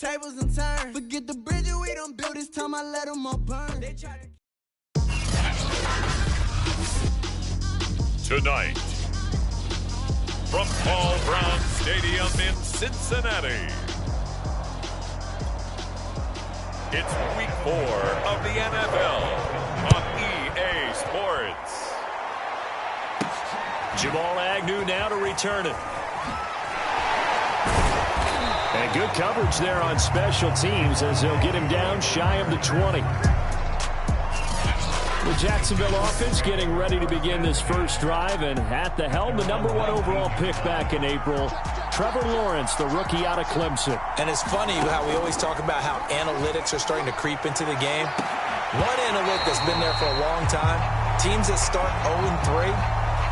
tables and turn. Forget the bridges we don't build, this time I let them all burn. They try to... Tonight, from Paul Brown Stadium in Cincinnati, it's Week 4 of the NFL on EA Sports. Jamal Agnew now to return it. And good coverage there on special teams as they'll get him down shy of the 20. The Jacksonville offense getting ready to begin this first drive, and at the helm, the #1 overall pick back in April, Trevor Lawrence, the rookie out of Clemson. And it's funny how we always talk about how analytics are starting to creep into the game. One analytic that's been there for a long time, teams that start 0-3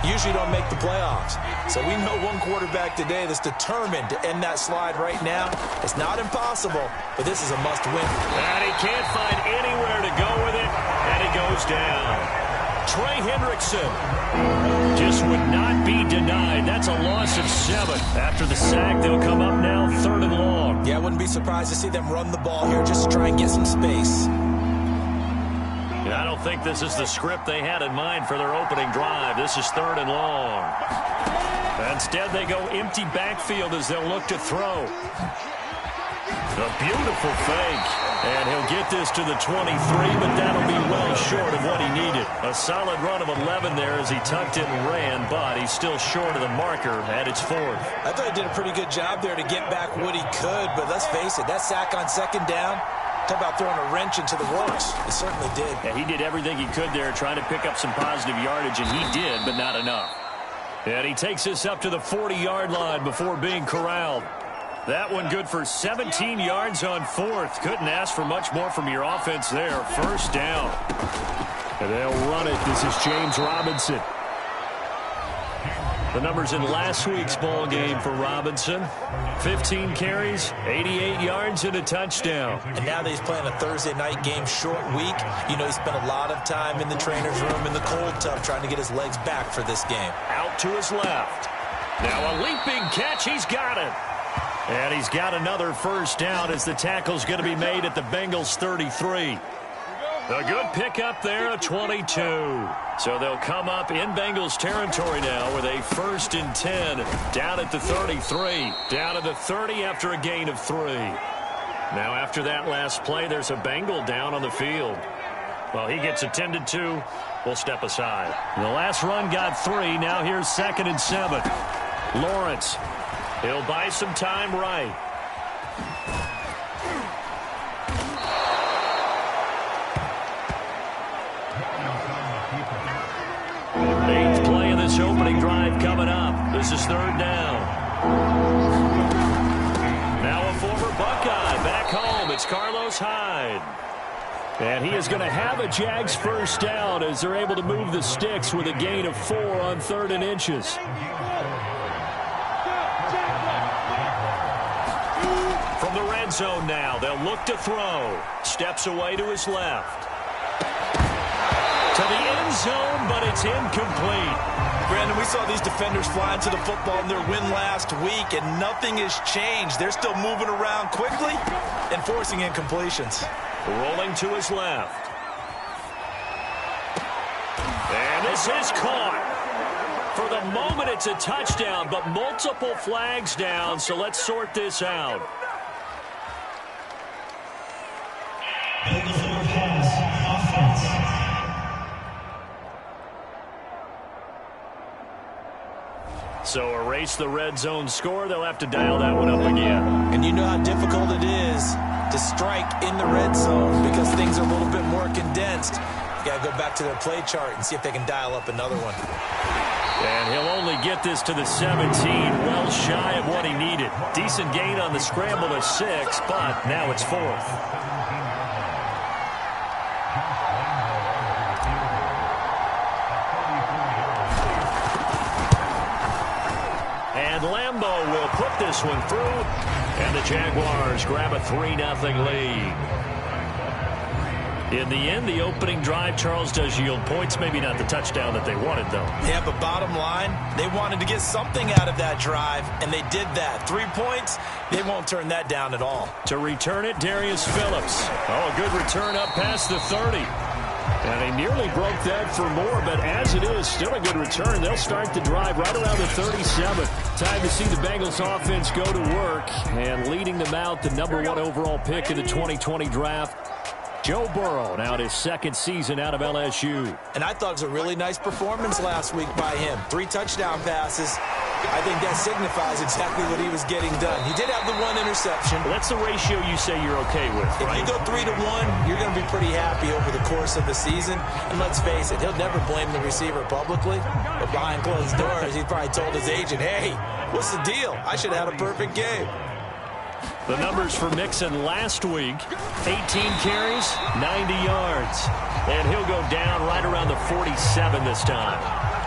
usually don't make the playoffs. So we know one quarterback today that's determined to end that slide right now. It's not impossible, but this is a must-win. And he can't find anywhere to go with it, and he goes down. Trey Hendrickson just would not be denied. That's a loss of 7. After the sack, they'll come up now 3rd and long. Yeah, I wouldn't be surprised to see them run the ball here just to try and get some space. I don't think this is the script they had in mind for their opening drive. This is 3rd and long. Instead, they go empty backfield as they'll look to throw. A beautiful fake. And he'll get this to the 23, but that'll be well short of what he needed. A solid run of 11 there as he tucked it and ran, but he's still short of the marker at its 4th. I thought he did a pretty good job there to get back what he could, but let's face it, that sack on 2nd down, talk about throwing a wrench into the works. It certainly did. Yeah, he did everything he could there trying to pick up some positive yardage, and he did, but not enough. And he takes us up to the 40-yard line before being corralled. That one good for 17 yards on 4th. Couldn't ask for much more from your offense there. 1st down. And they'll run it. This is James Robinson. The numbers in last week's ball game for Robinson. 15 carries, 88 yards, and a touchdown. And now that he's playing a Thursday night game, short week, you know he spent a lot of time in the trainer's room in the cold tub trying to get his legs back for this game. Out to his left. Now a leaping catch. He's got it. And he's got another 1st down as the tackle's going to be made at the Bengals' 33. A good pickup there, a 22. So they'll come up in Bengals territory now with a 1st and 10 down at the 33. Down to the 30 after a gain of 3. Now after that last play, there's a Bengal down on the field. Well, he gets attended to. We'll step aside. The last run got 3. Now here's 2nd and 7. Lawrence. He'll buy some time right. Eighth play of this opening drive coming up. This is 3rd down. Now a former Buckeye back home. It's Carlos Hyde. And he is going to have a Jags 1st down as they're able to move the sticks with a gain of 4 on 3rd and inches. From the red zone now, they'll look to throw. Steps away to his left. To the end zone, but it's incomplete. Brandon, we saw these defenders fly into the football in their win last week, and nothing has changed. They're still moving around quickly and forcing incompletions. Rolling to his left. And this is caught. For the moment, it's a touchdown, but multiple flags down, so let's sort this out. So erase the red zone score. They'll have to dial that one up again. And you know how difficult it is to strike in the red zone because things are a little bit more condensed. You got to go back to their play chart and see if they can dial up another one. And he'll only get this to the 17, well shy of what he needed. Decent gain on the scramble to 6, but now it's 4th. And Lambeau will put this one through, and the Jaguars grab a 3-0 lead. In the end, the opening drive, Charles, does yield points. Maybe not the touchdown that they wanted, though. Yeah, but bottom line, they wanted to get something out of that drive, and they did that. 3 points, they won't turn that down at all. To return it, Darius Phillips. Oh, a good return up past the 30. And he nearly broke that for more, but as it is, still a good return. They'll start the drive right around the 37. Time to see the Bengals offense go to work. And leading them out, the #1 overall pick in the 2020 draft, Joe Burrow, now in his second season out of LSU. And I thought it was a really nice performance last week by him. 3 touchdown passes. I think that signifies exactly what he was getting done. He did have the 1 interception. Well, that's the ratio you say you're okay with, right? If you go 3-1, you're going to be pretty happy over the course of the season. And let's face it, he'll never blame the receiver publicly. But behind closed doors, he probably told his agent, hey, what's the deal? I should have had a perfect game. The numbers for Mixon last week, 18 carries, 90 yards. And he'll go down right around the 47 this time.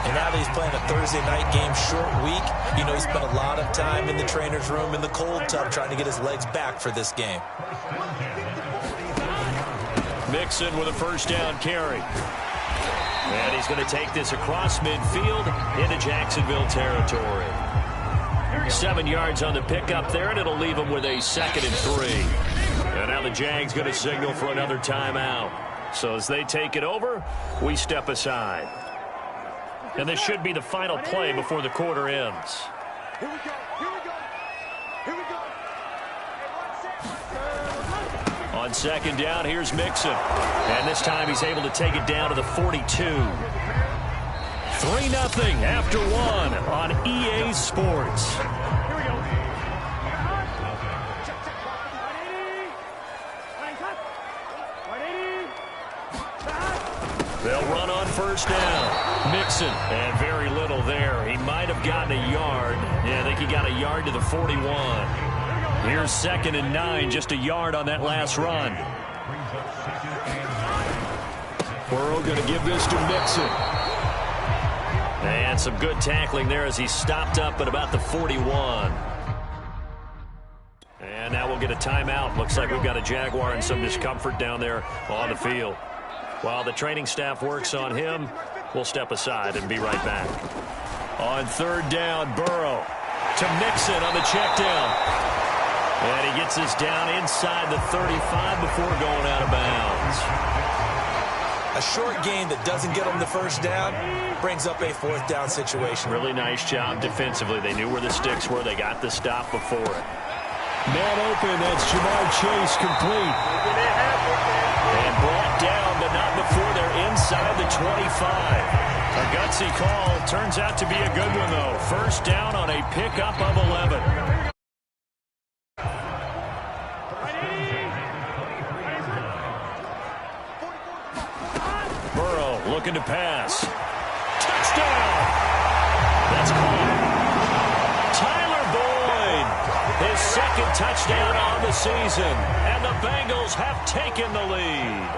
And now that he's playing a Thursday night game, short week, you know he spent a lot of time in the trainer's room in the cold tub trying to get his legs back for this game. Mixon with a first down carry. And he's going to take this across midfield into Jacksonville territory. 7 yards on the pickup there, and it'll leave him with a 2nd and 3. And now the Jags going to signal for another timeout. So as they take it over, we step aside. And this should be the final play before the quarter ends. Here we go. Here we go. Here we go. On 2nd down, here's Mixon. And this time he's able to take it down to the 42. 3-0 after 1 on EA Sports. Here we go. They'll run on first down. Mixon, and very little there. He might have gotten a yard. Yeah, I think he got a yard to the 41. Here's 2nd and 9, just a yard on that last run. Burrow going to give this to Mixon. And some good tackling there as he stopped up at about the 41. And now we'll get a timeout. Looks like we've got a Jaguar in some discomfort down there on the field. While the training staff works on him, we'll step aside and be right back. On 3rd down, Burrow to Mixon on the check down. And he gets this down inside the 35 before going out of bounds. A short gain that doesn't get him the first down brings up a 4th down situation. Really nice job defensively. They knew where the sticks were. They got the stop before it. Man open, that's Jamar Chase complete. And brought down, but not before they're inside the 25. A gutsy call. Turns out to be a good one, though. First down on a pickup of 11. Burrow looking to pass. Touchdown! That's caught. Tyler Boyd, his 2nd touchdown on the season. And the Bengals have taken the lead.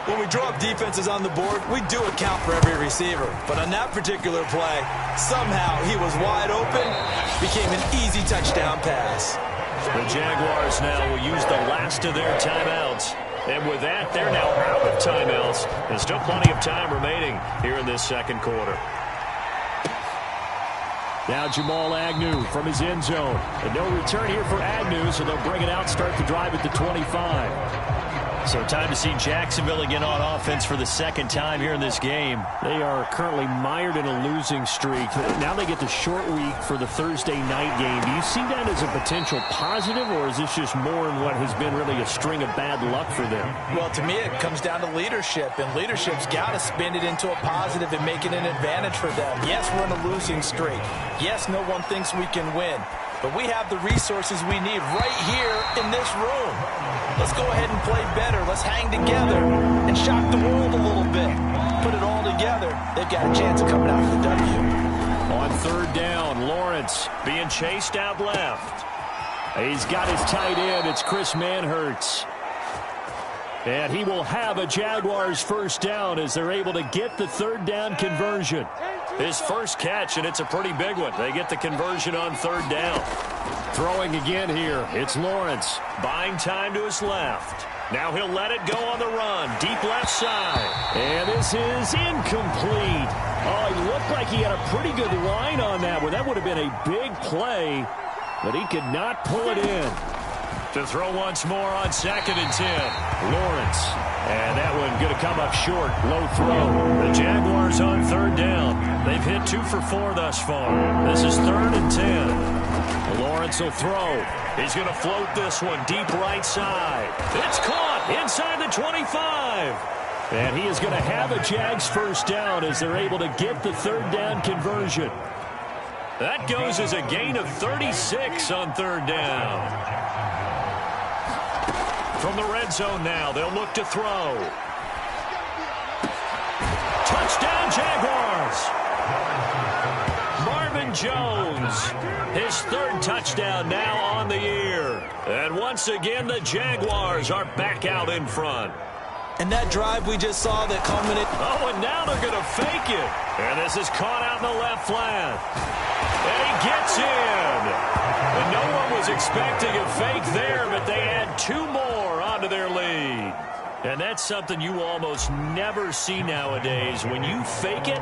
When we draw up defenses on the board, we do account for every receiver. But on that particular play, somehow he was wide open, became an easy touchdown pass. The Jaguars now will use the last of their timeouts. And with that, they're now out of timeouts. There's still plenty of time remaining here in this 2nd quarter. Now Jamal Agnew from his end zone. And no return here for Agnew, so they'll bring it out, start the drive at the 25. So time to see Jacksonville again on offense for the 2nd time here in this game. They are currently mired in a losing streak. Now they get the short week for the Thursday night game. Do you see that as a potential positive, or is this just more in what has been really a string of bad luck for them? Well, to me, it comes down to leadership, and leadership's got to spin it into a positive and make it an advantage for them. Yes, we're in a losing streak. Yes, no one thinks we can win. But we have the resources we need right here in this room. Let's go ahead and play better. Let's hang together and shock the world a little bit. Put it all together. They've got a chance of coming out with the W. On 3rd down, Lawrence being chased out left. He's got his tight end. It's Chris Manhertz. And he will have a Jaguars first down as they're able to get the 3rd down conversion. His first catch, and it's a pretty big one. They get the conversion on third down. Throwing again here, it's Lawrence. Buying time to his left. Now he'll let it go on the run. Deep left side. And this is incomplete. Oh, he looked like he had a pretty good line on that one. That would have been a big play, but he could not pull it in. To throw once more on 2nd and 10. Lawrence. And that one going to come up short. Low throw. The Jaguars on third down. They've hit 2 for 4 thus far. This is 3rd and 10. Lawrence will throw. He's going to float this one deep right side. It's caught inside the 25. And he is going to have a Jags first down as they're able to get the third down conversion. That goes as a gain of 36 on third down. From the red zone now, they'll look to throw. Touchdown, Jaguars! Marvin Jones, his 3rd touchdown now on the year. And once again, the Jaguars are back out in front. And that drive we just saw that culminated. Oh, and now they're going to fake it. And this is caught out in the left flat. And he gets in. And no one was expecting a fake there, but they add 2 more onto their lead. And that's something you almost never see nowadays. When you fake it,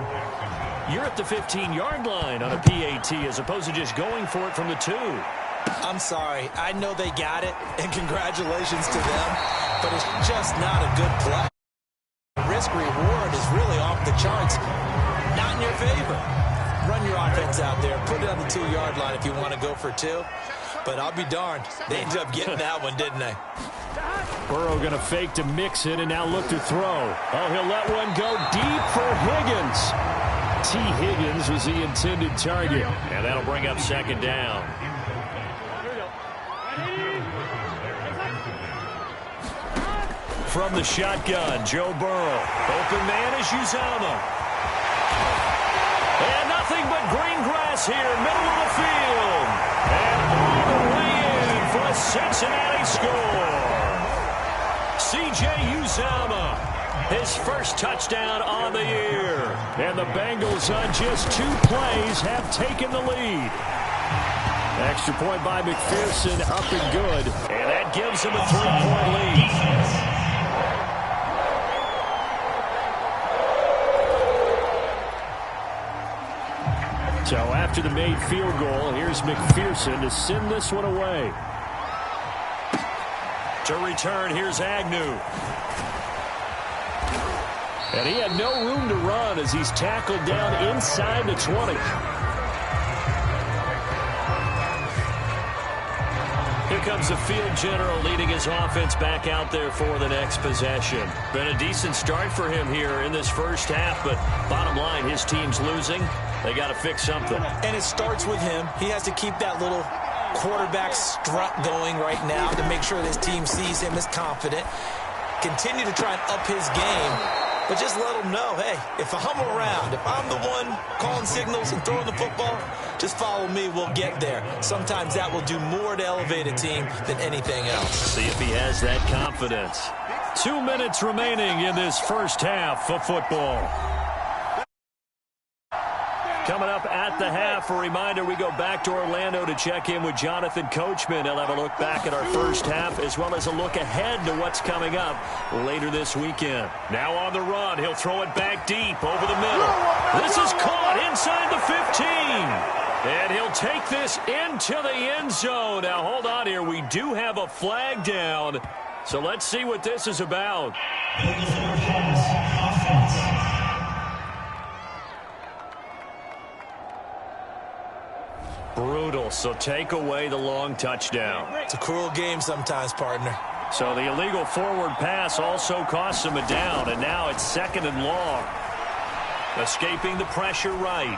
you're at the 15-yard line on a PAT as opposed to just going for it from the 2. I'm sorry. I know they got it, and congratulations to them, but it's just not a good play. Risk-reward is really off the charts. Not in your favor. Run your offense out there. Put it on the 2-yard line if you want to go for 2. But I'll be darned. They ended up getting that one, didn't they? Burrow going to fake to mix it and now look to throw. Oh, he'll let one go deep for Higgins. T. Higgins was the intended target. And that'll bring up 2nd down. From the shotgun, Joe Burrow. Open man is Uzomah. And nothing but green grass here, middle of the field. And all the way in for a Cincinnati score. C.J. Uzomah, his first touchdown on the year. And the Bengals on just 2 plays have taken the lead. Extra point by McPherson, up and good. And that gives him a 3-point lead. So after the made field goal, here's McPherson to send this one away. To return, here's Agnew. And he had no room to run as he's tackled down inside the 20. Here comes the field general leading his offense back out there for the next possession. Been a decent start for him here in this first half, but bottom line, his team's losing. They got to fix something. And it starts with him. He has to keep that little quarterback strut going right now to make sure his team sees him as confident. Continue to try and up his game, but just let him know, hey, if I'm around, if I'm the one calling signals and throwing the football, just follow me, we'll get there. Sometimes that will do more to elevate a team than anything else. See if he has that confidence. 2 minutes remaining in this first half of football. Coming up at the half, a reminder, we go back to Orlando to check in with Jonathan Coachman. He'll have a look back at our first half as well as a look ahead to what's coming up later this weekend. Now on the run, he'll throw it back deep over the middle. This is caught inside the 15. And he'll take this into the end zone. Now hold on here, we do have a flag down. So let's see what this is about. Brutal, so take away the long touchdown. It's a cruel game sometimes, partner. So the illegal forward pass also costs him a down, and now it's 2nd and long. Escaping the pressure right.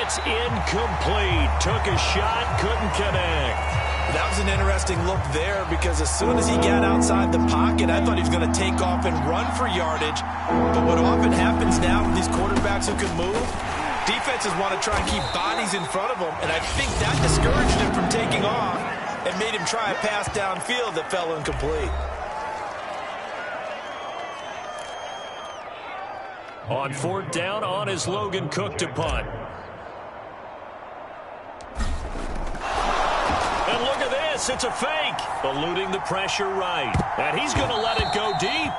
It's incomplete. Took a shot, couldn't connect. That was an interesting look there because as soon as he got outside the pocket, I thought he was going to take off and run for yardage. But what often happens now with these quarterbacks who can move, defenses want to try and keep bodies in front of them, and I think that discouraged him from taking off and made him try a pass downfield that fell incomplete. On 4th down, on is Logan Cook to punt. And look at this. It's a fake. Eluding the pressure right. And he's going to let it go deep.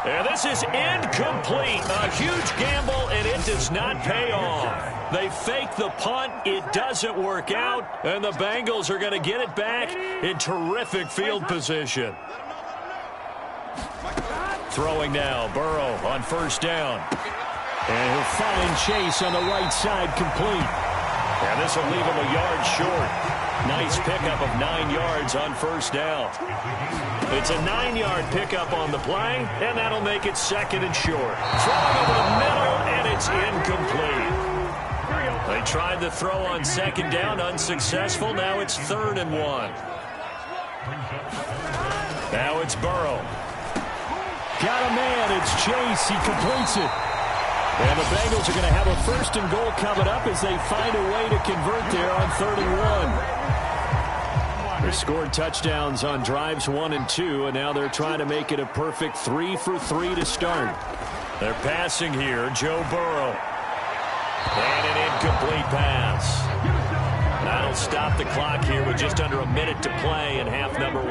And this is incomplete. A huge gamble, and it does not pay off. They fake the punt. It doesn't work out. And the Bengals are going to get it back in terrific field position. Throwing now, Burrow on 1st down. And he'll find Chase on the right side, complete. And this will leave him a yard short. Nice pickup of 9 yards on 1st down. It's a 9-yard pickup on the play, and that'll make it 2nd and short. Throwing over the middle, and it's incomplete. They tried the throw on 2nd down, unsuccessful. Now it's 3rd and 1. Now it's Burrow. Got a man. It's Chase. He completes it. And the Bengals are going to have a 1st and goal coming up as they find a way to convert there on 3rd and 1. They scored touchdowns on drives 1 and 2, and now they're trying to make it a perfect 3 for 3 to start. They're passing here, Joe Burrow. And an incomplete pass. That'll stop the clock here with just under a minute to play in half number 1.